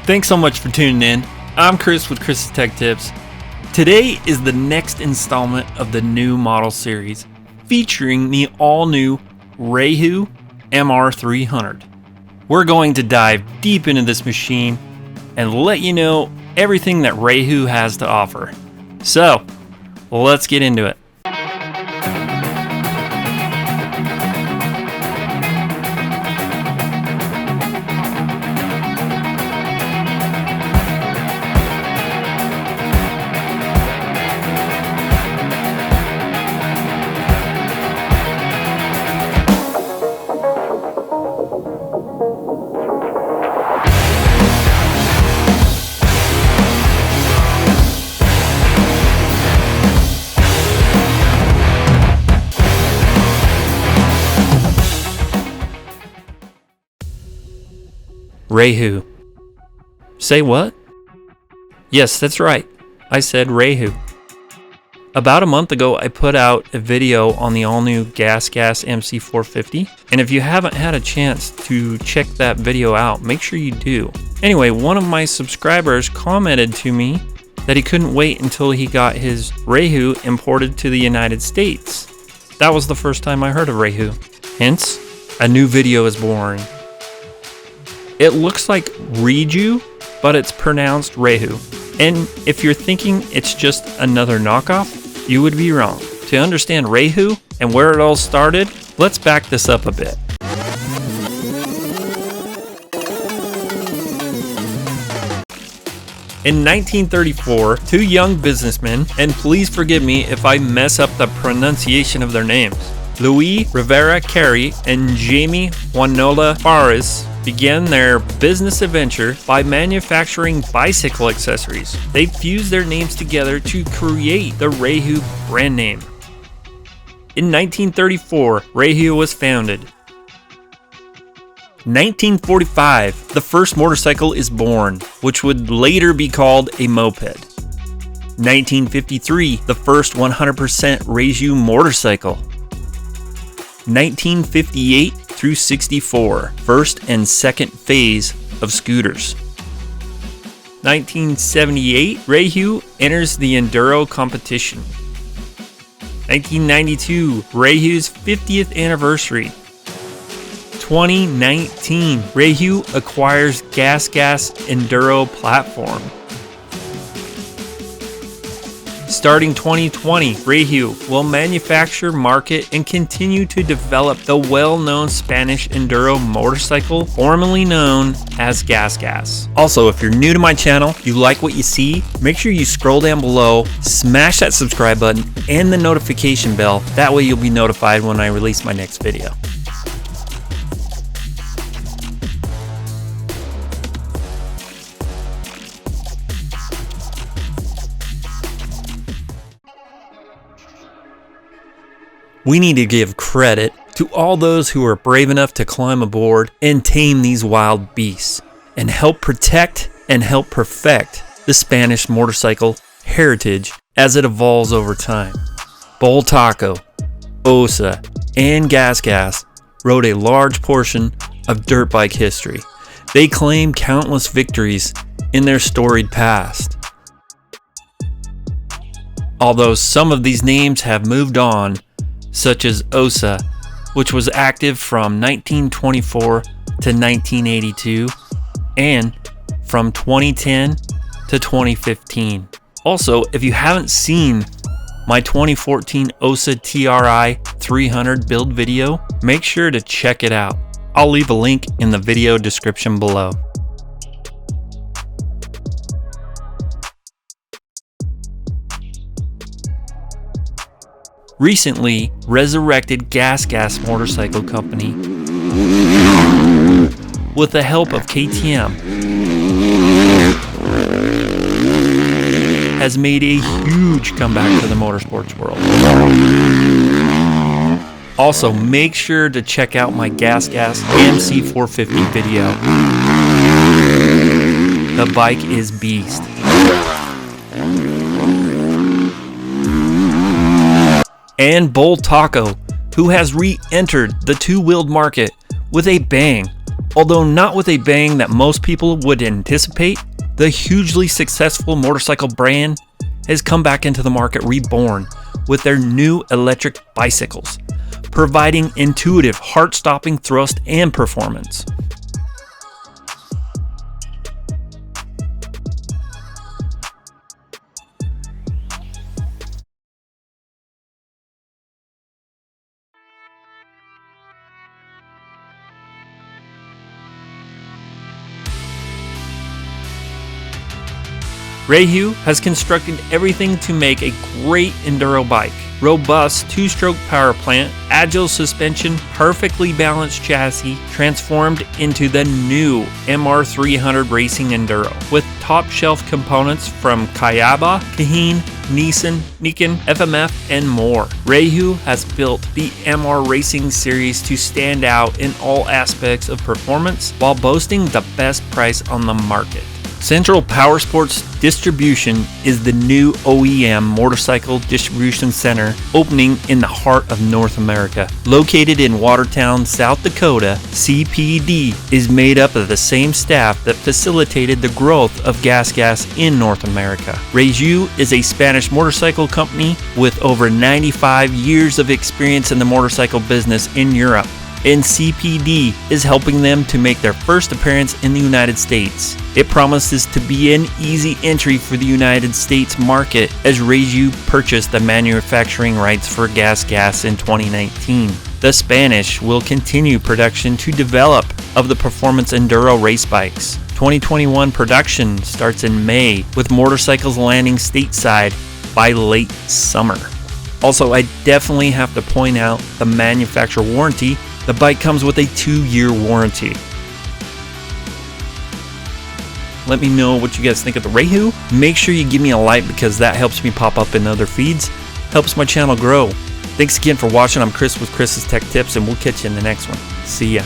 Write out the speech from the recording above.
Thanks so much for tuning in. I'm Chris with Chris's Tech Tips. Today is the next installment of the new model series featuring the all-new Rieju MR300. We're going to dive deep into this machine and let you know everything that Rieju has to offer. So, let's get into it. Rieju. Say what? Yes, that's right. I said Rieju. About a month ago, I put out a video on the all-new GasGas MC450, and if you haven't had a chance to check that video out, make sure you do. Anyway, one of my subscribers commented to me that he couldn't wait until he got his Rieju imported to the United States. That was the first time I heard of Rieju. Hence, a new video is born. It looks like Rieju, but it's pronounced Rieju. And if you're thinking it's just another knockoff, you would be wrong. To understand Rieju and where it all started, let's back this up a bit. In 1934, two young businessmen, and please forgive me if I mess up the pronunciation of their names, Louis Rivera Carré and Jaime JUanola began their business adventure by manufacturing bicycle accessories. They fused their names together to create the Rieju brand name. In 1934, Rieju was founded. 1945, the first motorcycle is born, which would later be called a moped. 1953, the first 100% Rieju motorcycle. 1958 through 64, first and second phase of scooters. 1978, Rieju enters the enduro competition. 1992, Rieju's 50th anniversary. 2019, Rieju acquires GasGas enduro platform. Starting 2020, Rieju will manufacture, market, and continue to develop the well-known Spanish enduro motorcycle, formerly known as GasGas. Also, if you're new to my channel, you like what you see, make sure you scroll down below, smash that subscribe button, and the notification bell. That way you'll be notified when I release my next video. We need to give credit to all those who are brave enough to climb aboard and tame these wild beasts and help protect and help perfect the Spanish motorcycle heritage as it evolves over time. Boltaco, Osa, and GasGas wrote a large portion of dirt bike history. They claim countless victories in their storied past. Although some of these names have moved on, such as Osa, which was active from 1924 to 1982, and from 2010 to 2015. Also, if you haven't seen my 2014 Osa TRI 300 build video, make sure to check it out. I'll leave a link in the video description below. Recently resurrected GasGas Motorcycle Company, with the help of KTM, has made a huge comeback to the motorsports world. Also, make sure to check out my GasGas MC450 video. The bike is beast. And Boltaco, who has re-entered the two-wheeled market with a bang, Although not with a bang that most people would anticipate, the hugely successful motorcycle brand has come back into the market reborn with their new electric bicycles, providing intuitive, heart-stopping thrust and performance. Rieju has constructed everything to make a great enduro bike. Robust two-stroke power plant, agile suspension, perfectly balanced chassis, transformed into the new MR300 racing enduro with top-shelf components from Kayaba, Kaheen, Nissan, Nikon, FMF, and more. Rieju has built the MR Racing series to stand out in all aspects of performance while boasting the best price on the market. Central Powersports Distribution is the new OEM motorcycle distribution center opening in the heart of North America. Located in Watertown, South Dakota, CPD is made up of the same staff that facilitated the growth of GasGas in North America. Rieju is a Spanish motorcycle company with over 95 years of experience in the motorcycle business in Europe, and CPD is helping them to make their first appearance in the United States. It promises to be an easy entry for the United States market as Rieju purchased the manufacturing rights for GasGas in 2019. The Spanish will continue production to develop of the performance enduro race bikes. 2021 production starts in May, with motorcycles landing stateside by late summer. Also, I definitely have to point out the manufacturer warranty. The bike comes with a 2-year warranty. Let me know what you guys think of the Rieju. Make sure you give me a like because that helps me pop up in other feeds, helps my channel grow. Thanks again for watching. I'm Chris with Chris's Tech Tips, and we'll catch you in the next one. See ya.